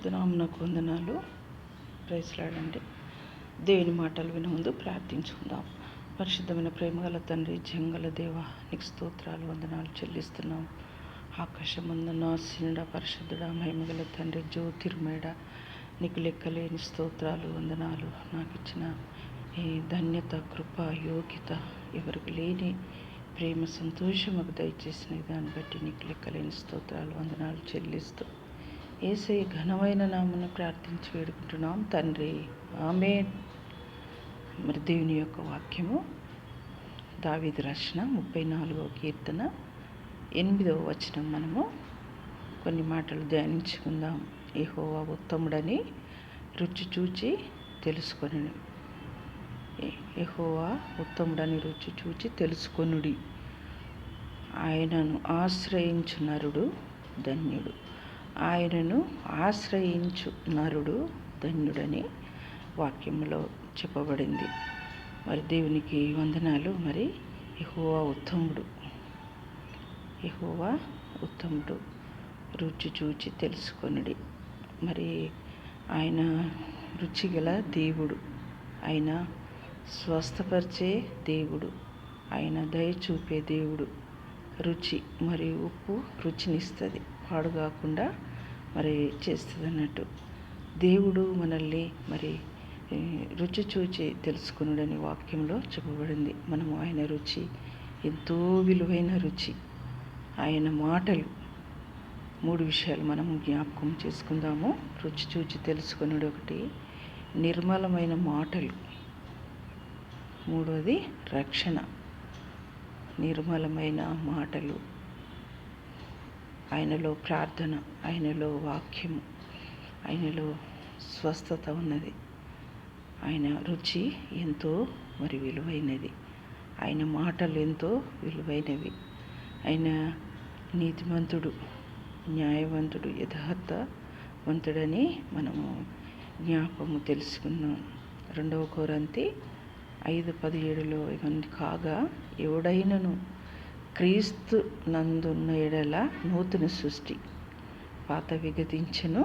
నామనకు వందనాలు. ప్రైజ్లాడండి. దేవుని మాటలు విన ముందు ప్రార్థించుకుందాం. పరిశుద్ధమైన ప్రేమగల తండ్రి, జంగల దేవ, నీకు స్తోత్రాలు వందనాలు చెల్లిస్తున్నాం. ఆకాశమందున ఆసీనుడ, పరిశుద్ధుడ, మహిమగల తండ్రి, జ్యోతిర్మయుడ, నీకు లెక్కలేని స్తోత్రాలు వందనాలు. నాకు ఇచ్చిన ఈ ధన్యత, కృప, యోగ్యత ఎవరికి లేని ప్రేమ, సంతోషం మాకు దయచేసిన దాన్ని బట్టి నీకు లెక్కలేని స్తోత్రాలు వందనాలు చెల్లిస్తూ యేసయ్య ఘనమైన నామమున ప్రార్థించి వేడుకుంటున్నాం తండ్రి, ఆమేన్. మరి దేవుని యొక్క వాక్యము దావీదు రచన 34వ కీర్తన 8వ వచనం. మనము కొన్ని మాటలు ధ్యానించుకుందాం. యెహోవా ఉత్తముడని రుచి చూచి తెలుసుకొను. యెహోవా ఉత్తముడని రుచి చూచి తెలుసుకొనుడి. ఆయనను ఆశ్రయించు నరుడు ధన్యుడు. ఆయనను ఆశ్రయించు నరుడు ధన్యుడని వాక్యంలో చెప్పబడింది. మరి దేవునికి వందనాలు. మరి యెహోవా ఉత్తముడు, యెహోవా ఉత్తముడు, రుచి చూచి తెలుసుకొనుడి. మరి ఆయన రుచిగల దేవుడు, ఆయన స్వస్థపరిచే దేవుడు, ఆయన దయ చూపే దేవుడు. రుచి మరియు ఉప్పు రుచినిస్తుంది, పాడుగాకుండా మరి చేస్తుంది అన్నట్టు. దేవుడు మనల్ని మరి రుచి చూచి తెలుసుకున్నాడని వాక్యంలో చెప్పబడింది. మనము ఆయన రుచి ఎంతో విలువైన రుచి. ఆయన మాటలు 3 విషయాలు మనము జ్ఞాపకం చేసుకుందాము. రుచి చూచి తెలుసుకున్నాడు ఒకటి, నిర్మలమైన మాటలు. 3వది రక్షణ, నిర్మలమైన మాటలు. ఆయనలో ప్రార్థన, ఆయనలో వాక్యము, ఆయనలో స్వస్థత ఉన్నది. ఆయన రుచి ఎంతో మరి విలువైనది. ఆయన మాటలు ఎంతో విలువైనవి. ఆయన నీతిమంతుడు, న్యాయవంతుడు, యథార్థవంతుడని మనము జ్ఞాపకము తెలుసుకున్నాం. 2 కొరింథీ 5:17 ఇవన్నీ కాగా, ఎవడైనను క్రీస్తు నందున్న ఎడల నూతన సృష్టి, పాతవి గతించెను,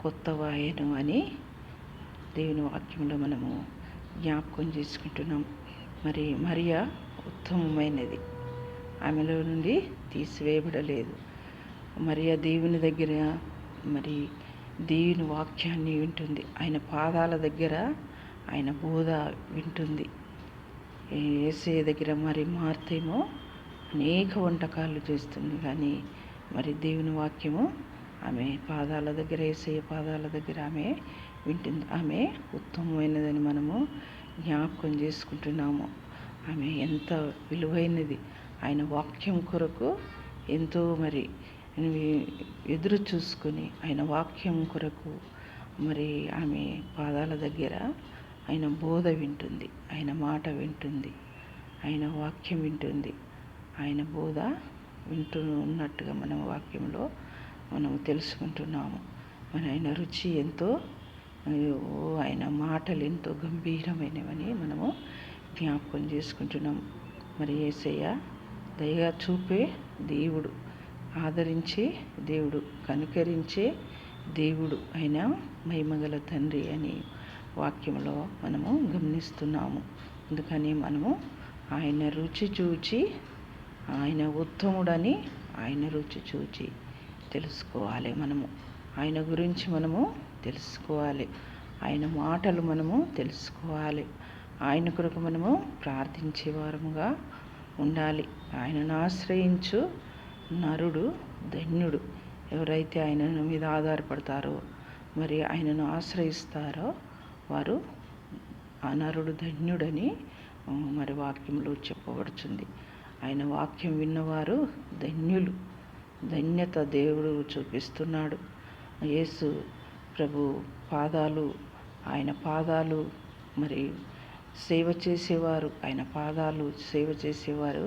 కొత్తవాయెను అని దేవుని వాక్యంలో మనము జ్ఞాపకం చేసుకుంటున్నాం. మరి మరియా ఉత్తమమైనది, ఆమెలో నుండి తీసివేయబడలేదు. మరియా దేవుని దగ్గర మరి దేవుని వాక్యాన్ని వింటుంది. ఆయన పాదాల దగ్గర ఆయన బోధ వింటుంది. యేసయ్య దగ్గర మరి మార్తేమో అనేక వంటకాలు చేస్తుంది, కానీ మరి దేవుని వాక్యము ఆమె పాదాల దగ్గర, యేసయ్య పాదాల దగ్గర ఆమె వింటుంది. ఆమె ఉత్తమమైనదని మనము జ్ఞాపకం చేసుకుంటున్నాము. ఆమె ఎంత విలువైనది. ఆయన వాక్యం కొరకు ఎంతో మరి ఎదురు చూసుకొని ఆయన వాక్యం కొరకు మరి ఆమె పాదాల దగ్గర ఆయన బోధ వింటుంది, ఆయన మాట వింటుంది, ఆయన వాక్యం వింటుంది. ఆయన బోధ ఉన్నట్టుగా మనం వాక్యంలో మనము తెలుసుకుంటున్నాము. మరి ఆయన రుచి ఎంతో, ఆయన మాటలు ఎంతో గంభీరమైనవని మనము జ్ఞాపకం చేసుకుంటున్నాం. మరి యేసయ్య దయగా చూపే దేవుడు, ఆదరించే దేవుడు, కనికరించే దేవుడు, ఆయన మహిమగల తండ్రి అని వాక్యంలో మనము గమనిస్తున్నాము. అందుకని మనము ఆయన రుచి చూచి, ఆయన ఉత్తముడని ఆయన రుచి చూచి తెలుసుకోవాలి. మనము ఆయన గురించి మనము తెలుసుకోవాలి. ఆయన మాటలు మనము తెలుసుకోవాలి. ఆయన కొరకు మనము ప్రార్థించే వారముగా ఉండాలి. ఆయనను ఆశ్రయించు నరుడు ధన్యుడు. ఎవరైతే ఆయన మీద ఆధారపడతారో, మరి ఆయనను ఆశ్రయిస్తారో వారు ఆ నరుడు ధన్యుడని మరి వాక్యంలో చెప్పబడుతుంది. ఆయన వాక్యం విన్నవారు ధన్యులు. ధన్యత దేవుడు చూపిస్తున్నాడు. యేసు ప్రభు పాదాలు, ఆయన పాదాలు మరి సేవ చేసేవారు, ఆయన పాదాలు సేవ చేసేవారు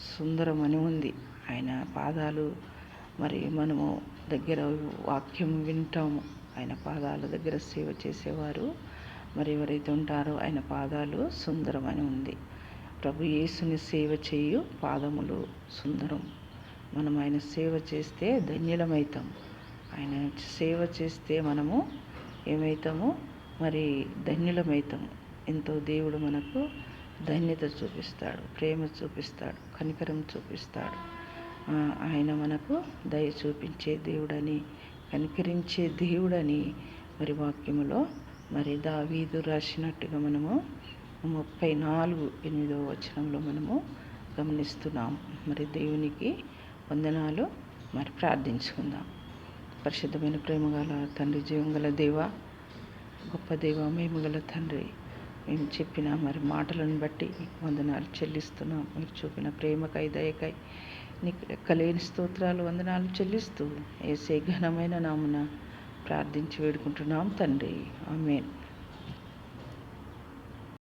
సుందరమని ఉంది. ఆయన పాదాలు మరి మనము దగ్గర వాక్యం వింటాము. ఆయన పాదాల దగ్గర సేవ చేసేవారు మరి ఎవరైతే ఉంటారో ఆయన పాదాలు సుందరమని ఉంది. ప్రభు యేసుని సేవ చేయు పాదములు సుందరం. మనం ఆయన సేవ చేస్తే ధన్యులమవుతాం. ఆయన సేవ చేస్తే మనము ఏమవుతాము, మరి ధన్యులమవుతాము. ఎంతో దేవుడు మనకు ధన్యత చూపిస్తాడు, ప్రేమ చూపిస్తాడు, కనికరం చూపిస్తాడు. ఆయన మనకు దయ చూపించే దేవుడని, కనికరించే దేవుడని మరి వాక్యములో మరి దావీదు రాసినట్టుగా మనము 34:8 మనము గమనిస్తున్నాం. మరి దేవునికి వందనాలు. మరి ప్రార్థించుకుందాం. పరిశుద్ధమైన ప్రేమగల తండ్రి, జీవంగల దేవ, గొప్ప దేవ, మహిమగల తండ్రి, మేము చెప్పిన మరి మాటలను బట్టి వందనాలు చెల్లిస్తున్నాం. మీరు చూపిన ప్రేమకై, దయకై నీకు లెక్కలేని స్తోత్రాలు, వందనాలు చెల్లిస్తూ యేసే ఘనమైన నామున ప్రార్థించి వేడుకుంటున్నాం తండ్రి. ఆమేన్.